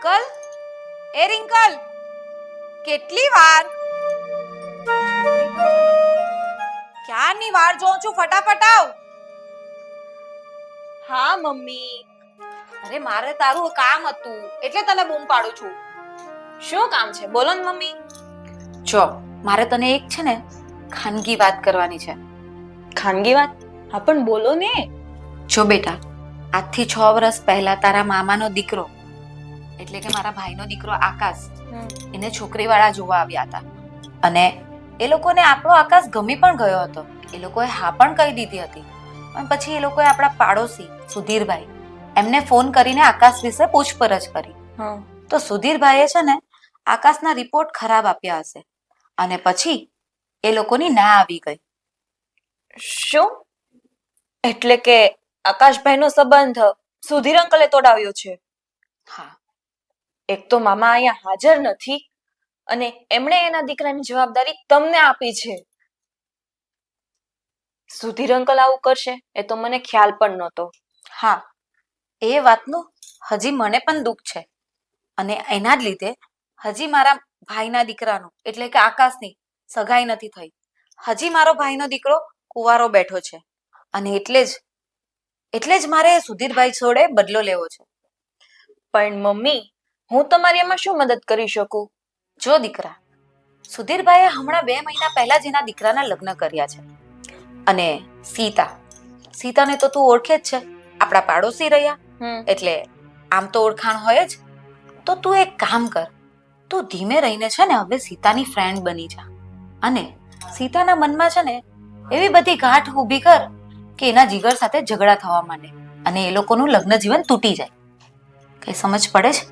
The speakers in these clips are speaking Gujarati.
રિંકલ, એ રિંકલ, કેટલી વાર? ક્યારની વાર જોઉં છું, ફટાફટ આવ. હા મમ્મી. અરે મારે તારું કામ હતું એટલે તને બૂમ પાડું છું. શું કામ છે? બોલો ને મમ્મી. જો મારે તને એક છે ને ખાનગી વાત કરવાની છે. ખાનગી વાત? હા પણ બોલો ને. જો બેટા, આજથી 6 વર્ષ પહેલા તારા મામાનો દીકરો એટલે કે મારા ભાઈનો દીકરો આકાશ એને છોકરીવાળા જોવા આવ્યા હતા અને એ લોકોને આપણો આકાશ ગમી પણ ગયો હતો. એ લોકોએ હા પણ કહી દીધી હતી. પણ પછી એ લોકોએ આપણા પાડોશી સુધીરભાઈ એમને ફોન કરીને આકાશ વિશે પૂછપરછ કરી. તો સુધીરભાઈએ છે ને આકાશના રિપોર્ટ ખરાબ આપ્યા હશે અને પછી એ લોકોની ના આવી ગઈ. શું? એટલે કે આકાશભાઈનો સંબંધ સુધીર અંકલે તોડાવ્યો છે? હા. એક તો મામા અહીંયા હાજર નથી અને એમણે એના દીકરાની જવાબદારી તમને આપી છે. સુધીર અંકલ આવું કરશે એ તો મને ખ્યાલ પણ નહોતો. હા, એ વાતનું હજી મને પણ દુઃખ છે અને એના જ લીધે હજી મારા ભાઈના દીકરાનું એટલે કે આકાશની સગાઈ નથી થઈ. હજી મારો ભાઈનો દીકરો કુંવારો બેઠો છે અને એટલે જ મારે સુધીરભાઈ જોડે બદલો લેવો છે. પણ મમ્મી, હું તમારી એમાં શું મદદ કરી શકું? જો દીકરા, સુધીરભાઈએ હમણાં 2 મહિના પહેલા જ એના દીકરાના લગ્ન કર્યા છે અને સીતાને તો તું ઓળખે જ છે, આપણા પાડોશી રહ્યા એટલે આમ તો ઓળખાણ હોય જ. તો તું એક કામ કર, તું ધીમે રહીને છે ને હવે સીતાની ફ્રેન્ડ બની જા અને સીતાના મનમાં છે ને એવી બધી ગાંઠ ઊભી કર કે એના જીગર સાથે ઝઘડા થવા માંડે અને એ લોકોનું લગ્ન જીવન તૂટી જાય. કઈ સમજ પડે છે?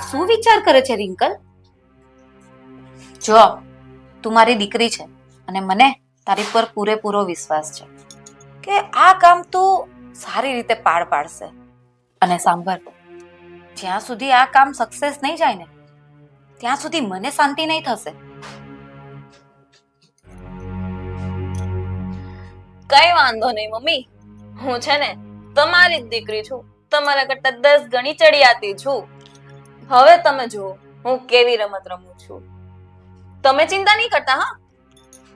શું વિચાર કરે છે રિંકલ? જો તું મારી દીકરી છે અને મને તારી પર પૂરેપૂરો વિશ્વાસ છે કે આ કામ તું સારી રીતે પાર પાડશે. અને સાંભળ, જ્યાં સુધી આ કામ સક્સેસ નહીં જાય ને ત્યાં સુધી મને શાંતિ નહીં થશે. કઈ વાંધો નહીં મમ્મી, હું છે ને તમારી જ દીકરી છું, તમારા કરતા 10 ગણી ચડિયાતી છું. હવે તમે જુઓ હું કેવી રમત રમું છું. તમે ચિંતા નહીં કરતા.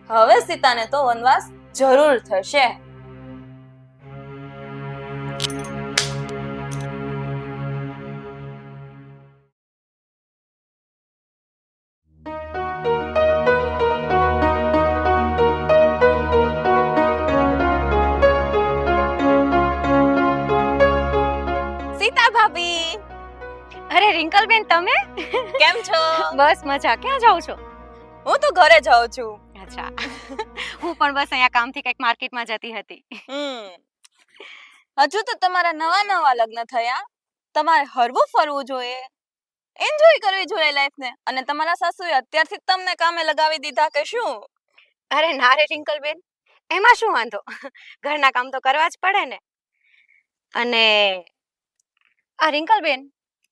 હા, હવે સીતાને તો વનવાસ જરૂર થશે. સીતા ભાભી, અરે રિંકલ બેન, તમે કેમ છો? બસ મજા. ક્યાં જાવ છો? હું તો ઘરે જાઉં છું. અચ્છા. હું પણ બસ અહીંયા કામથી કંઈક માર્કેટમાં જતી હતી. હજુ તો તમારા નવા લગ્ન થયા, તમારે હરવું ફરવું જોઈએ, એન્જોય કરવી જોઈએ લાઈફને. અને તમારા સાસુએ અત્યારથી તમને કામે લગાવી દીધા કે શું? અરે ના રે રિંકલ બેન, એમાં શું વાંધો? ઘરના કામ તો કરવા જ પડે ને. અને આ રિંકલ બેન,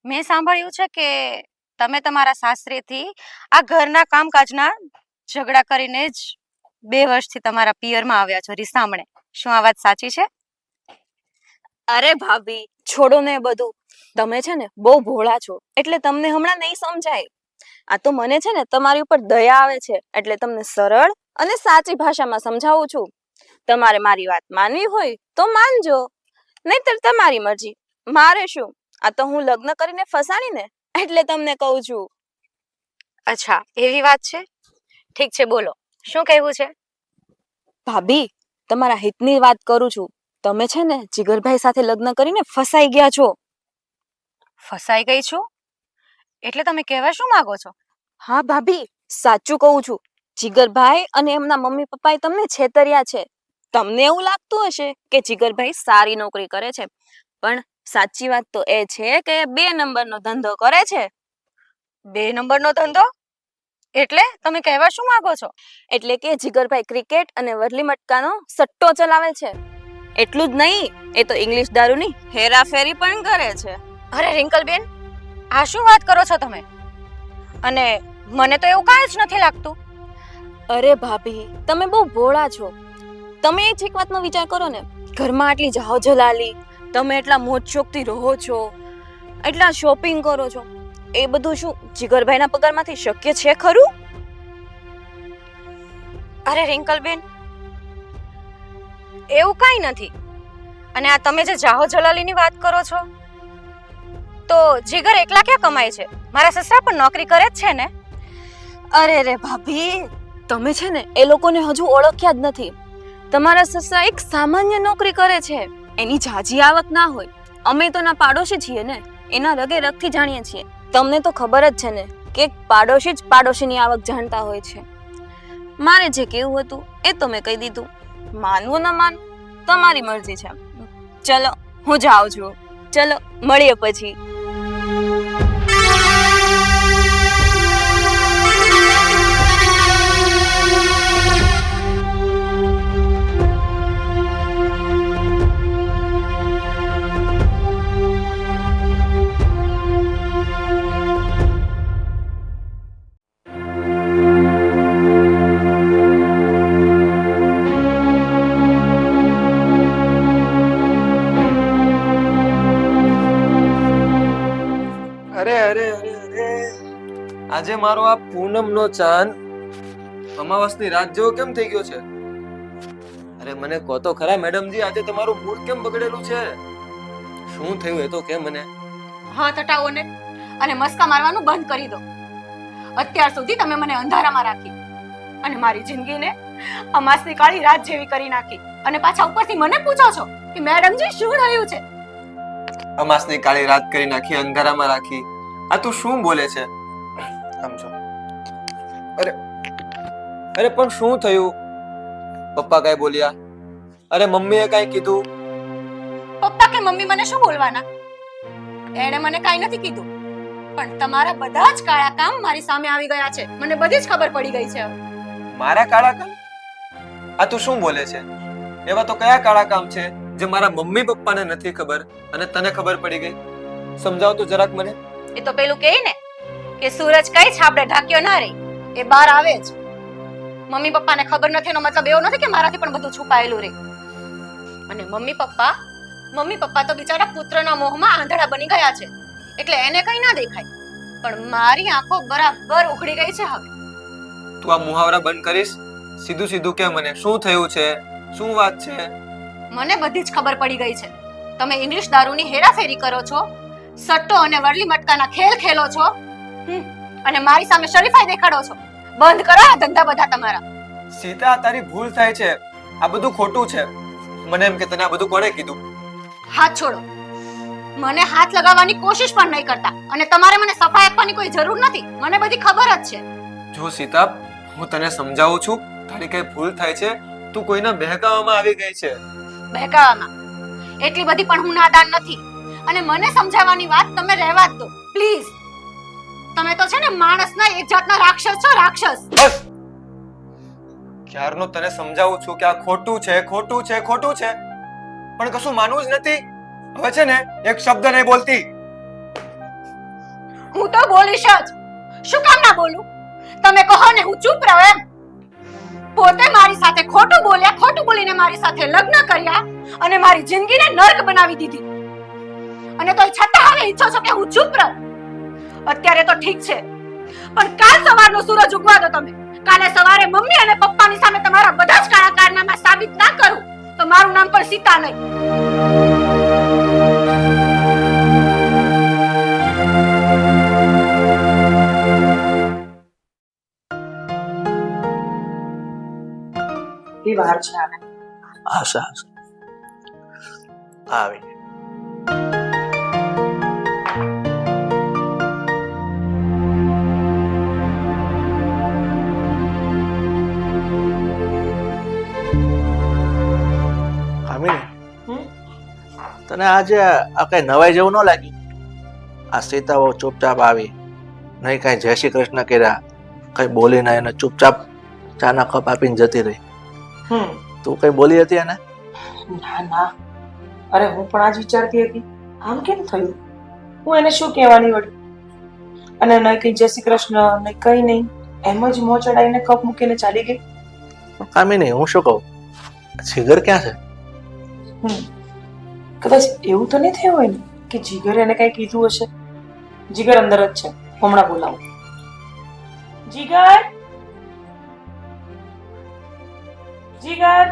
મેં સાંભળ્યું છે કે તમે તમારા સાસરેથી આ ઘરના કામકાજના ઝઘડા કરીને જ 2 વર્ષથી તમારા પિયરમાં આવ્યા છો રીસામણે. શું આ વાત સાચી છે? અરે ભાભી, છોડો ને બધું. તમે છે ને બહુ ભોળા છો એટલે તમને હમણાં નહીં સમજાય. આ તો મને છે ને તમારી ઉપર દયા આવે છે એટલે તમને સરળ અને સાચી ભાષામાં સમજાવું છું. તમારે મારી વાત માનવી હોય તો માનજો, નહીંતર તમારી મરજી. મારે શું, આ તો હું લગ્ન કરીને ફસાણી ને એટલે તમને કહું છું. અચ્છા, એવી વાત છે? ઠીક છે, બોલો શું કહેવું છે? ભાભી, તમારા હિતની વાત કરું છું. તમે છે ને જીગરભાઈ સાથે લગ્ન કરીને ફસાઈ ગયા છો. ફસાઈ ગઈ છું એટલે તમે કહેવા શું માંગો છો? હા ભાભી, સાચું કહું છું. જીગરભાઈ અને એમના મમ્મી પપ્પાએ તમને છેતર્યા છે. તમને એવું લાગતું હશે કે જીગરભાઈ સારી નોકરી કરે છે, પણ સાચી વાત તો એ છે કે 2 નંબરનો ધંધો કરે છે. 2 નંબરનો ધંધો એટલે તમે કહેવા શું માંગો છો? એટલે કે જીગરભાઈ ક્રિકેટ અને વરલી મટકાનો સટ્ટો ચલાવે છે. એટલું જ નહીં, એ તો ઇંગ્લિશ દારૂની હેરાફેરી પણ કરે છે. અરે રિંકલ બેન, આ શું વાત કરો છો તમે? અને મને તો એવું કાંઈ જ નથી લાગતું. અરે ભાભી, તમે બહુ ભોળા છો. તમે એક વાતનો વિચાર કરો ને, ઘરમાં આટલી જાહોજલાલી, તમે એટલા મોજ શોખથી રહો છો, એટલા શોપિંગ કરો છો, એ બધું શું જીગરભાઈના પગારમાંથી શક્ય છે ખરું? અરે રિંકલબેન, એવું કાંઈ નથી. અને આ તમે જે જાહો જલાલીની વાત કરો છો, તો જીગર એકલા ક્યાં કમાય છે? મારા સસરા પણ નોકરી કરે જ છે ને. અરે રે ભાભી, તમે છે ને એ લોકોને હજુ ઓળખ્યા જ નથી. તમારા સસરા એક સામાન્ય નોકરી કરે છે, એની જાજી આવક ના હોય. અમે તો ના પાડોશી છીએ ને, એના રગે રગથી જાણીએ છીએ. તમને તો ખબર જ છે ને કે પાડોશી જ પાડોશીની આવક જાણતા હોય છે. મારે જે કેવું હતું એ તો મેં કહી દીધું. માનવું ના માનવું તમારી મરજી છે. ચલો હું જાઉં છું. ચલો મળીએ પછી. આજે મારો આ પૂનમનો ચાંદ અમાવસની રાત જેવો કેમ થઈ ગયો છે? અરે મને કહો તો ખરા મેડમજી, આજે તમારું મૂડ કેમ બગડેલું છે? શું થયું એ તો કે મને. હાથ હટાવો ને અને મસ્કા મારવાનું બંધ કરી દો. અત્યાર સુધી તમે મને અંધારામાં રાખી અને મારી જિંદગીને અમાસની કાળી રાત જેવી કરી નાખી, અને પાછા ઉપરથી મને પૂછો છો કે મેડમજી શું થયું છે? અમાસની કાળી રાત કરી નાખી, અંધારામાં રાખી, આ તું શું બોલે છે? સમજો. અરે પણ શું થયું? પપ્પા કઈ બોલ્યા? અરે મમ્મીએ કઈ કીધું? પપ્પા કે મમ્મી મને શું બોલવાના? એણે મને કાઈ નથી કીધું, પણ તમારા બધા જ કાળા કામ મારી સામે આવી ગયા છે. મને બધી જ ખબર પડી ગઈ છે. મારા કાળા કામ? આ તું શું બોલે છે? એવા તો કયા કાળા કામ છે જે મારા મમ્મી પપ્પાને નથી ખબર અને તને ખબર પડી ગઈ? સમજાવ તો જરાક મને. એ તો પેલું કહે ને કે સૂરજ કઈ છાપડે ઢાક્યો ના રહી, એ બહાર આવે જ. મમ્મી પપ્પાને ખબર નથી એનો મતલબ એવો નથી કે મારાથી પણ બધું છુપાયેલું રહે. અને મમ્મી પપ્પા તો બિચારા પુત્રના મોહમાં આંધળા બની ગયા છે, એટલે એને કઈ ના દેખાય. પણ મારી આંખો બરાબર ઉઘડી ગઈ છે હવે. તું આ મુહાવરા બંધ કરીશ? સીધું સીધું કે મને શું થયું છે, શું વાત છે? મને બધી જ ખબર પડી ગઈ છે. તમે ઇંગ્લિશ દારૂની હેરાફેરી કરો છો, સટ્ટો અને વરલી મટકાના ખેલ ખેલો છો, અને મારી સામે શરીફાઈ દેખાડો છો. બંધ કરો આ ધંધા બધા તમારા. સીતા, તારી ભૂલ થાય છે. આ બધું ખોટું છે. મને એમ કે તને આ બધું કોણે કીધું? હાથ છોડો. મને હાથ લગાવવાની કોશિશ પણ નહીં કરતા, અને તમારે મને સફાઈ આપવાની કોઈ જરૂર નથી. મને બધી ખબર જ છે. જો સીતા, હું તને સમજાવું છું, તારી કઈ ભૂલ થાય છે. તું કોઈના બહેકાવામાં આવી ગઈ છે. બહેકાવામાં? એટલી બધી પણ હું નાદાન નથી. અને મને સમજાવવાની વાત તમે રહેવા જ દો પ્લીઝ. તમે તો છે ને માણસના એક જાતના રાક્ષસ છો, રાક્ષસ. બસ. ક્યારનો તને સમજાવું છું કે આ ખોટું છે, ખોટું છે, ખોટું છે, પણ કશું માનવું જ નથી. હવે છે ને એક શબ્દ નહીં બોલતી. હું તો બોલીશ જ. શું કામ ના બોલું? તમે કહો ને હું ચૂપ રહું એમ? પોતે મારી સાથે ખોટું બોલ્યા, ખોટું બોલીને મારી સાથે લગ્ન કર્યા અને મારી જિંદગીને નર્ક બનાવી દીધી, અને તોય છતાં હવે ઈચ્છો છો કે હું ચૂપ રહું? અત્યારે તો ઠીક છે, પણ કાલ સવારનો સૂરજ ઉગવા દો તમે. કાલે સવારે મમ્મી અને પપ્પાની સામે તમારા બધા જ કાળા કારનામા સાબિત ના કરું તો મારું નામ પણ સીતા નહીં. એ બહાર છે આવે. આશા આવી. તને આજે આ કઈ નવાઈ જેવું ન લાગ્યું? આ સીતાઓ ચૂપચાપ આવી, નહીં કઈ જય શ્રી કૃષ્ણ કર્યા, કઈ બોલી ના, એને ચૂપચાપ ચાના કપ આપીને જતી રહી. તું કઈ બોલી હતી એને? ના ના, અરે હું પણ આજ વિચારતી હતી આમ કેમ થયું. હું એને શું કહેવાની વળી, અને ન કઈ જય શ્રી કૃષ્ણ ને કઈ નહીં, એમ જ મોં ચડાવીને કપ મૂકીને ચાલી ગઈ. કામી નહીં, હું શું કહું, જીગર ક્યાં છે? કદાચ એવું તો નહીં થયું હોય ને કે જીગર એને કઈ કીધું હશે. જીગર અંદર જ છે, હું હમણાં બોલાવું. જીગર, જીગર.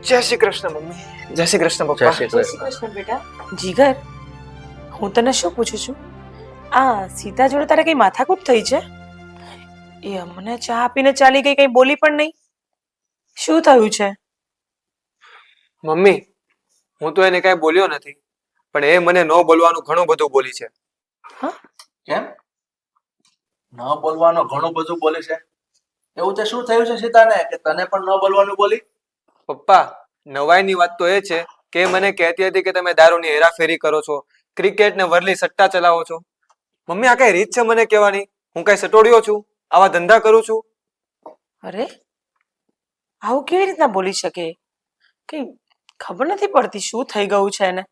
જય શ્રી કૃષ્ણ મમ્મી. જય શ્રી કૃષ્ણ જય પપ્પા. શ્રી જય શ્રી કૃષ્ણ બેટા. જીગર, હું તને શું પૂછું છું, આ સીતા જોડે તારે કઈ માથાકૂટ થઈ છે? એ અમને ચા આપીને ચાલી ગઈ, કઈ બોલી પણ નહીં. શું થયું છે? મમ્મી, હું તો એને કઈ બોલ્યો નથી, પણ એ મને ન બોલવાનું ઘણું બધું બોલી છે. કેમ ન બોલવાનો ઘણું બધું બોલે છે? એવું તે શું થયું છે સીતાને કે તને પણ ન બોલવાનું બોલી? પપ્પા, નવાઈની વાત તો એ છે કે એ મને કહેતી હતી કે તમે દારૂની હેરાફેરી કરો છો, ક્રિકેટ ને વરલી સટ્ટા ચલાવો છો. મમ્મી, આ કઈ રીત છે મને કહેવાની? હું કઈ સટોડિયો છું? આવા ધંધા કરું છું? અરે, આવું કેવી રીતના બોલી શકે? કઈ ખબર નથી પડતી શું થઈ ગયું છે એને.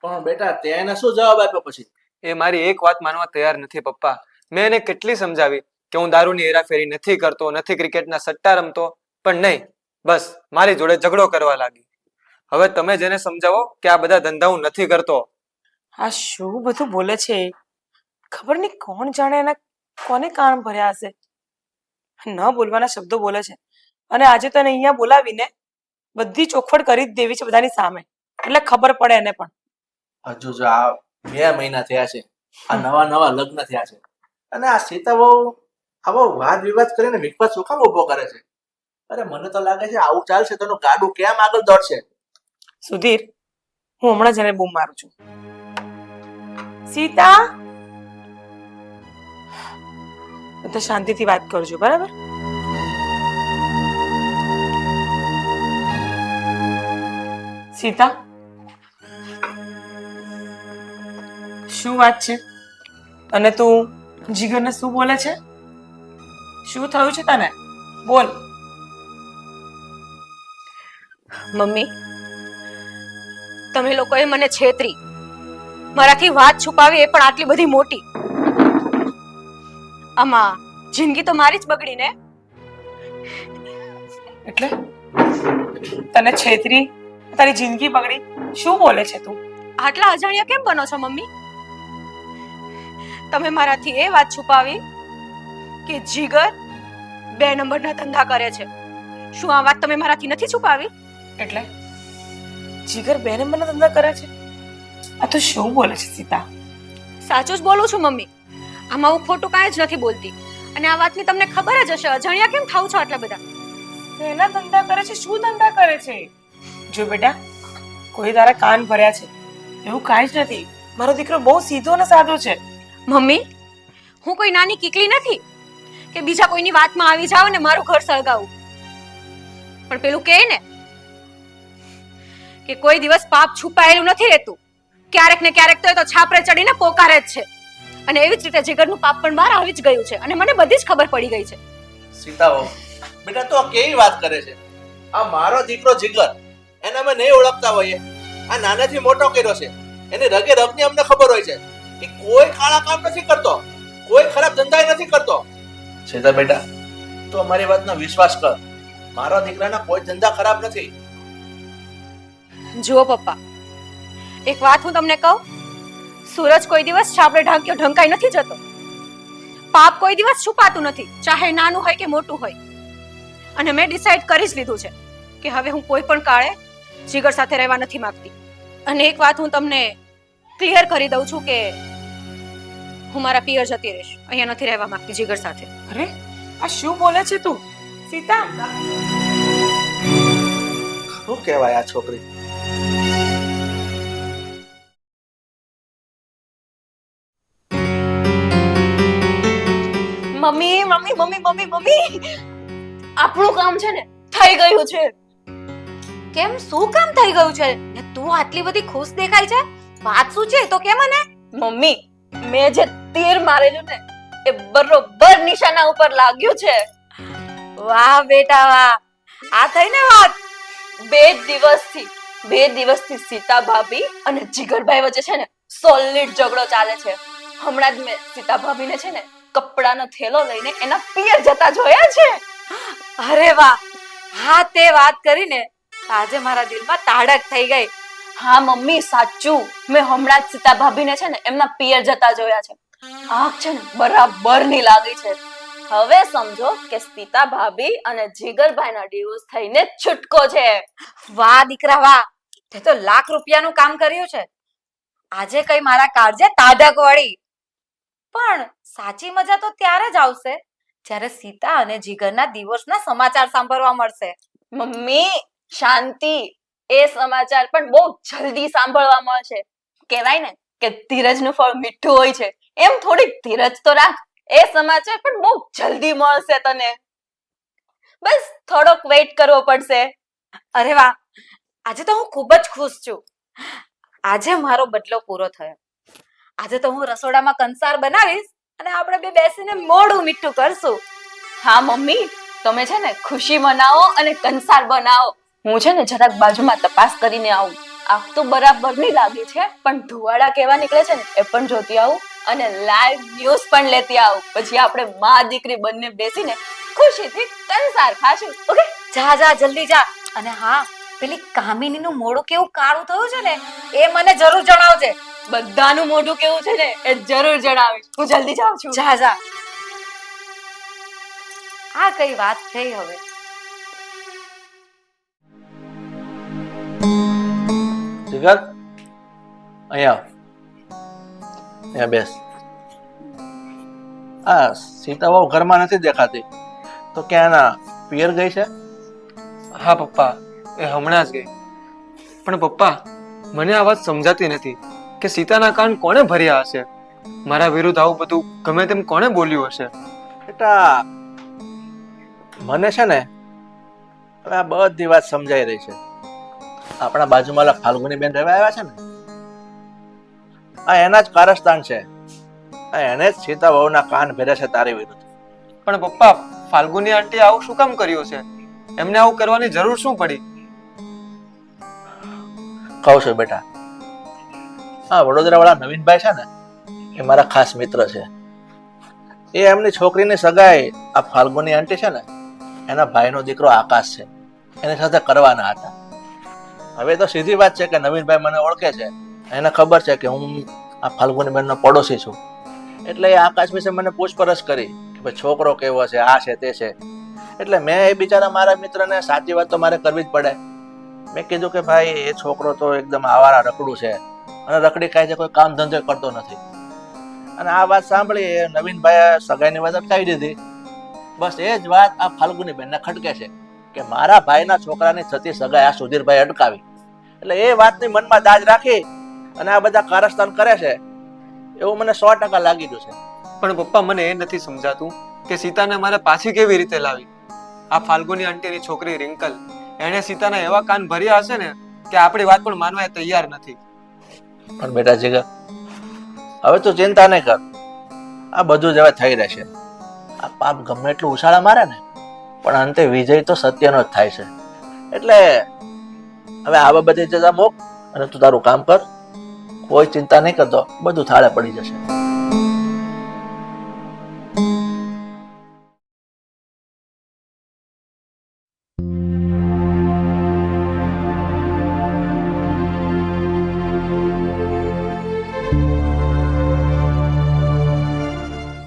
પણ બેટા તે એને શું જવાબ આપ્યો પછી? એ મારી એક વાત માનવા તૈયાર નથી પપ્પા. મેં એને કેટલી સમજાવી કે હું દારૂની હેરાફેરી નથી કરતો, નથી ક્રિકેટના સટ્ટા રમતો, પણ નહીં, બસ મારી જોડે ઝઘડો કરવા લાગી. હવે તમે જેને સમજાવો કે આ બધા ધંધા હું નથી કરતો. આ શું બધું બોલે છે? ખબર નહીં કોણ જાણે એના કોને કાન ભર્યા હશે. ન બોલવાના શબ્દો બોલે છે, અને આજે તો એને અહીંયા બોલાવીને બધી ચોખવટ કરી જ દેવી છે બધાની સામે, એટલે ખબર પડે એને પણ. હજુ જો આ 2 મહિના થયા છે, આ નવા નવા લગ્ન થયા છે, અને આ સીતા બહુ આવો વાદ વિવાદ કરીને વિખવાદ શું કામ ઉભો કરે છે? અરે મને તો લાગે છે આવું ચાલશે તો એનું ગાડું કેમ આગળ દોડશે. સુધીર, હું હમણાં જ એને બૂમ મારું છું. સીતા, તો શાંતિથી વાત કરજો, બરાબર? સીતા, શું વાત છે? અને તું જીગરને શું બોલે છે? શું થયું છે તને? બોલ. મમ્મી, તમે લોકોએ મને છેતરી, મારાથી વાત છુપાવી, એ પણ આટલી બધી મોટી. આમાં જિંદગી તો મારી જ બગડી ને. એટલે તને છેતરી, તારી જિંદગી બગડી? શું બોલે છે તું? આટલા અજાણ્યા કેમ બનો છો મમ્મી? તમે મારાથી એ વાત છુપાવી કે જીગર 2 નંબરના ધંધા કરે છે. શું આ વાત તમે મારાથી નથી છુપાવી? એટલે જીગર 2 નંબરના ધંધા કરે છે? આ તો શું બોલે છે સીતા? સાચું જ બોલું છું મમ્મી. આમાં હું ખોટું કાંઈ જ નથી બોલતી. અને આ વાતની તમને ખબર જ હશે. અજાણ્યા કેમ થાવ છો આટલા બધા? શેના ધંધા કરે છે? શું ધંધા કરે છે? જો બેટા, કોઈ તારા કાન ભર્યા છે એવું કાંઈ જ નથી. મારો દીકરો બહુ સીધો અને સાદો છે. મમ્મી, હું કોઈ નાની કીકલી નથી કે બીજા કોઈની વાતમાં આવી જાવ ને મારું ઘર સળગાવું. પણ પેલું કહે ને કે કોઈ દિવસ પાપ છુપાયેલું નથી રહેતું, ક્યારેક ને ક્યારેક તો છાપરે ચડીને પોકારે જ છે. અને એવી જ રીતે જીગરનું પાપ પણ બહાર આવી જ ગયું છે, અને મને બધી જ ખબર પડી ગઈ છે. સીતાઓ, બેટા તો કેવી વાત કરે છે? આ મારો દીકરો જીગર, એને અમે નહીં ઓળખતા હોઈએ. આ નાનેથી મોટો કર્યો છે, એની રગે રગની અમને ખબર હોય છે કે કોઈ કાળા કામ નથી કરતો, કોઈ ખરાબ ધંધા નથી કરતો. સીતા બેટા, તું અમારી વાતનો વિશ્વાસ કર. મારા દીકરાના કોઈ ધંધા ખરાબ નથી. જુઓ પપ્પા, એક વાત હું તમને કહું, સૂરજ કોઈ દિવસ છાપરે ઢાંક્યો ઢંકાઈ નથી જતો. પાપ કોઈ દિવસ છુપાતું નથી, ચાહે નાનું હોય કે મોટું હોય. અને મેં ડિસાઈડ કરી જ લીધું છે કે હવે હું કોઈ પણ કાળે જીગર સાથે રહેવા નથી માંગતી. અને એક વાત હું તમને ક્લિયર કરી દઉં છું કે હું મારા પિયર જતી રહીશ, અહીંયા નથી રહેવા માંગતી જીગર સાથે. અરે, આ શું બોલે છે તું સીતા? શું કહેવાય આ છોકરી? Mummy mummy mummy mummy mummy, આપણું કામ છે ને થઈ ગયું છે. કેમ, શું કામ થઈ ગયું છે? ને તું આટલી બધી ખુશ દેખાય છે? વાત શું છે તો કે મને. મમ્મી, મેં જે તીર મારેલું ને એ બરોબર નિશાના ઉપર લાગ્યું છે. વાહ બેટા વાહ, આ થઈ ને વાત. 2 દિવસથી સીતા ભાભી અને જીગરભાઈ વચ્ચે છે ને સોલિડ ઝઘડો ચાલે છે. હમણાં જ મેં સીતા ભાભીને છે ને કપડાનો થેલો લઈને એના પિયર જતા જોયા છે. અરે વાહ, હા તે વાત કરીને તો આજે મારા દિલમાં તાડક થઈ ગઈ. હા મમ્મી સાચું, મેં હમણાં જ સીતા ભાભીને છે ને એમના પિયર જતા જોયા છે. આંખ છે ને બરાબર ની લાગી છે. હવે સમજો કે સીતા ભાભી અને જીગરભાઈના ડિવોર્સ થઈને છૂટકો છે. વાહ દીકરા વાહ, તે તો લાખ રૂપિયાનું કામ કર્યું છે. આજે કઈ મારા કાળજે તાડક વળી. પણ સાચી મજા તો ત્યારે જ આવશે જ્યારે સીતા અને જીગરના divorce ના સમાચાર સાંભળવા મળશે. મમ્મી શાંતિ, એ સમાચાર પણ બહુ જલ્દી સાંભળવા મળશે. કહેવાય ને કે ધીરજનું ફળ મીઠું હોય છે, એમ થોડીક ધીરજ તો રાખ, એ સમાચાર પણ બહુ જલ્દી મળશે તને. બસ થોડોક વેઇટ કરવો પડશે. અરે વાહ, આજે તો હું ખૂબ જ ખુશ છું. આજે મારો બદલો પૂરો થયો. આજે તો હું રસોડામાં કંસાર બનાવીશ અને આપણે બે બેસીને મોડું મીઠું કરશું. હા મમ્મી, તમે છે ને ખુશી મનાવો અને કંસાર બનાવો. હું છે ને જરાક બાજુમાં તપાસ કરીને આવું. આગ તો બરાબર ની લાગી છે, પણ ધુવાડા કેવા નીકળે છે ને એ પણ જોતી આવું અને લાઈવ ન્યૂઝ પણ લેતી આવું. પછી આપણે માં દીકરી બંને બેસીને ખુશીથી કંસાર ખાશું. ઓકે? જા જા જલ્દી જા. અને હા, પેલી કામિનીનું મોઢું કેવું કાળું થયું છે ને એ મને જરૂર જણાવજે. બધાનું મોઢું કેવું છે ને એ જરૂર જણાવીશ. હું જલ્દી જાઉં છું. જા જા. આ કઈ વાત થઈ હવે? જીગર, અહીંયા આવ. અહીંયા બેસ. આ સીતા વહુ ઘરમાં નથી દેખાતી, તો ક્યાં એના પિયર ગઈ છે? હા પપ્પા, એ હમણાં જ ગઈ. પણ પપ્પા, મને આ વાત સમજાતી નથી કે સીતાના કાન કોણે ભર્યા હશે? મારા વિરુદ્ધ આવું બધું ગમે તેમ કોણે બોલ્યું હશે? બેટા, મને છે ને હવે આ બધી વાત સમજાઈ રહી છે. આપણા બાજુમાં ફાલ્ગુની બેન રહેવા આવ્યા છે ને, આ એના જ કારસ્તાન છે. આ એને જ સીતા વહુના કાન ભર્યા છે તારી વિરુદ્ધ. પણ પપ્પા, ફાલ્ગુની આંટી આવું શું કામ કર્યું છે? એમને આવું કરવાની જરૂર શું પડી? કહું છું બેટા, હા, વડોદરા વાળા નવીનભાઈ છે ને એ મારા ખાસ મિત્ર છે. એ એમની છોકરીની સગાઈ આ ફાલ્ગુની આંટી છે ને એના ભાઈનો દીકરો આકાશ છે એની સાથે કરવાના હતા. હવે તો સીધી વાત છે કે નવીનભાઈ મને ઓળખે છે, એને ખબર છે કે હું આ ફાલ્ગુની બેનનો પડોશી છું, એટલે એ આકાશ વિશે મને પૂછપરછ કરી કે ભાઈ છોકરો કેવો છે, આ છે તે છે. એટલે મેં એ બિચારા મારા મિત્રને સાચી વાત તો મારે કરવી જ પડે. મેં કીધું કે ભાઈ એ છોકરો તો એકદમ આવારા રખડું છે અને રખડી ખાય છે, કોઈ કામ ધંધો કરતો નથી. અને આ વાત સાંભળી એ નવીનભાઈએ સગાઈની વાત અટકાવી દીધી. બસ એ જ વાત આ ફાલ્ગુની બેનને ખટકે છે કે મારા ભાઈના છોકરાની થતી સગાઈ આ સુધીરભાઈ અટકાવી. એટલે એ વાતની મનમાં દાજ રાખી અને આ બધા કારસ્તાન કરે છે એવું મને 100% લાગી ગયું છે. પણ પપ્પા, મને એ નથી સમજાતું કે સીતાને મારે પાછી કેવી રીતે લાવી. આ ફાલ્ગુની આંટીની છોકરી રિંકલ, એણે સીતાના એવા કાન ભર્યા હશે ને કે આપણી વાત પણ માનવા તૈયાર નથી. પણ બેટા જીગર, હવે તું ચિંતા નહીં કર, આ બધું જ હવે થઈ રહેશે. આ પાપ ગમે એટલું ઉછાળા મારે ને પણ અંતે વિજય તો સત્યનો જ થાય છે. એટલે હવે આ બધી જજા મોક અને તું તારું કામ કર. કોઈ ચિંતા નહીં કરતો, બધું થાળે પડી જશે.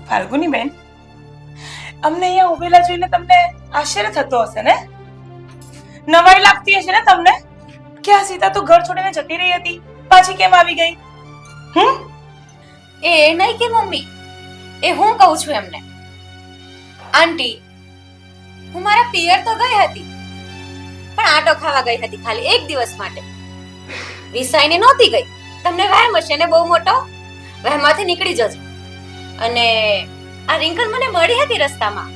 ફાલ્ગુની બેન, અમને અહીંયા ઉભેલા જોઈને તમને આશ્ચર્ય થતો હશે ને? નવાઈ લાગતી હશે ને તમને કે આ સીતા તો ઘર છોડીને જતી રહી હતી, પાછી કેમ આવી ગઈ? એ નહીં કે મમ્મી, એ હું કહું છું એમને. આંટી, હું મારા પિયર તો ગઈ હતી, પણ આટો ખાવા ગઈ હતી ખાલી એક દિવસ માટે. વિસાઈને નહોતી ગઈ. તમને વહેમ હશે ને બહુ મોટો, વહેમમાંથી નીકળી જજો. અને આ રિંકલ મને મળી હતી રસ્તામાં,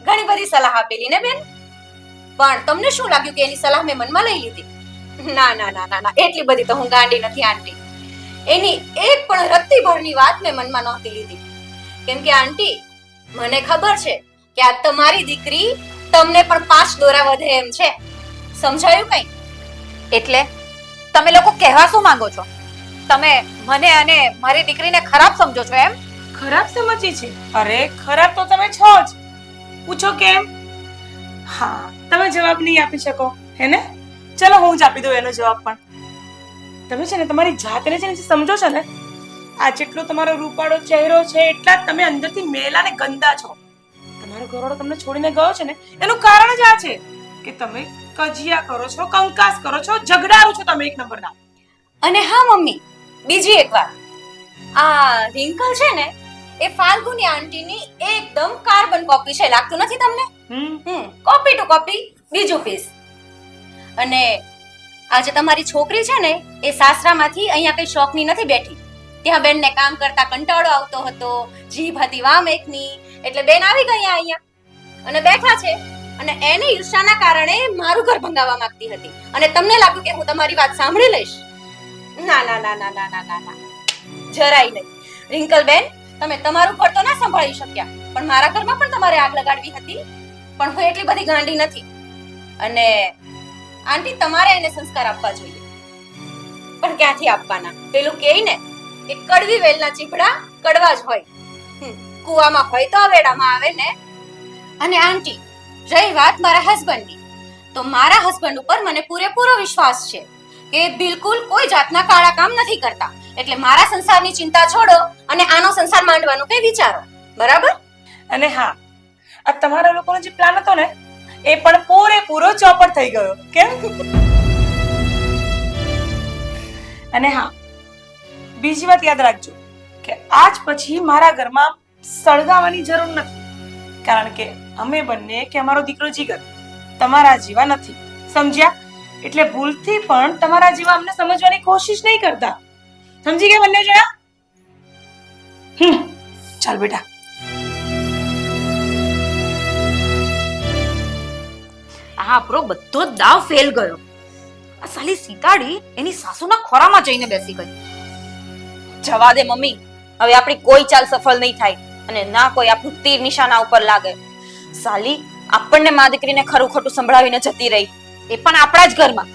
ઘણી બધી સલાહ આપેલી ને બેન, પણ તમને શું લાગ્યું કે એની સલાહ મેં મનમાં લઈ લીધી? ના ના ના ના ના, એટલી બધી તો હું ગાંડી નથી આંટી. એની એક પણ રત્તી ભરની વાત મેં મનમાં નહોતી લીધી. કેમ કે આંટી, મને ખબર છે કે આ તમારી દીકરી તમને પણ 5 દોરા વધે એમ છે. સમજાયું કઈ? એટલે તમે લોકો કહેવા શું માંગો છો? તમે મને અને મારી દીકરીને ખરાબ સમજો છો એમ? ખરાબ સમજી છે? અરે ખરાબ તો તમે છો જ. પૂછો કેમ? હા તમે જવાબ નહીં આપી શકો હે ને? ચલો હું જ આપી દઉં એનો જવાબ પણ. તમે છે ને તમારી જાતને છે ને જે સમજો છો ને, આ જેટલો તમારો રૂપાળો ચહેરો છે એટલા જ તમે અંદરથી મેલા ને ગંદા છો. તમારો ઘરવાળો તમને છોડીને ગયો છે ને એનું કારણ જ આ છે કે તમે કજિયા કરો છો, કંકાસ કરો છો, ઝઘડારો છો તમે એક નંબરના. અને હા મમ્મી, બીજી એક વાત, આ રિંકલ છે ને એ ફાલ્ગુની આંટીની એકદમ કાર્બન કોપી છે, લાગતું નથી તમને? કોપી ટુ કોપી, બીજું પીસ. અને આજે તમારી છોકરી છે ને એ સાસરામાંથી અહીંયા કઈ શોખની નથી બેઠી. ત્યાં બેનને કામ કરતા કંટાળો આવતો હતો, જીભ હતી વામેકની, એટલે બેન આવી ગયા અહીંયા અને બેઠા છે. અને એને ઈર્ષાના કારણે મારું ઘર ભંગાવવા માંગતી હતી અને તમને લાગ્યું કે હું તમારી વાત સાંભળી લઈશ. ના ના ના ના ના ના ના ના, જરાય નહીં. રિંકલ બેન, તમે તમારું ઘર તો ના સંભાળી શક્યા, પણ મારા ઘરમાં પણ તમારે આગ લગાડવી હતી. પણ હું એટલી બધી ગાંડી નથી. અને આંટી, તમારે એને સંસ્કાર આપવા જોઈએ. પણ ક્યાંથી આપવાના? પેલું કહે ને કે કડવી વેલના ચીપડા કડવા જ હોય. કુવામાં હોય તો અવેડામાં આવે ને. અને આંટી, રહી વાત મારા હસબન્ડની, તો મારા હસબન્ડ ઉપર મને પૂરેપૂરો વિશ્વાસ છે કે બિલકુલ કોઈ જાતના કાળા કામ નથી કરતા. એટલે મારા સંસારની ચિંતા છોડો અને આનો સંસાર માંડવાનો કઈ વિચારો, બરાબર? અને હા, આ તમારા લોકોનો જે પ્લાન હતો ને એ પણ પૂરેપૂરો ચોપટ થઈ ગયો. કેમ? અને હા, બીજી વાત યાદ રાખજો કે આજ પછી મારા ઘરમાં સળગાવવાની જરૂર નથી, કારણ કે અમે બંને કે અમારો દીકરો જીગર તમારા જેવા નથી, સમજ્યા? એટલે ભૂલથી પણ તમારા જેવા અમને સમજવાની કોશિશ નહીં કરતા. સમજી ગયા બંને જણા? ચાલ બેટા. આ આપણો બધો જ દાવ ફેલ ગયો. આ સાલી સીતાડી એની સાસુના ખોરામાં જઈને બેસી ગઈ. જવા દે મમ્મી, હવે આપણી કોઈ ચાલ સફળ નહીં થાય અને ના કોઈ આપણું તીર નિશાના ઉપર લાગે. સાલી આપણને મા દીકરીને ખરું ખોટું સંભળાવીને જતી રહી, એ પણ આપણા જ ઘરમાં.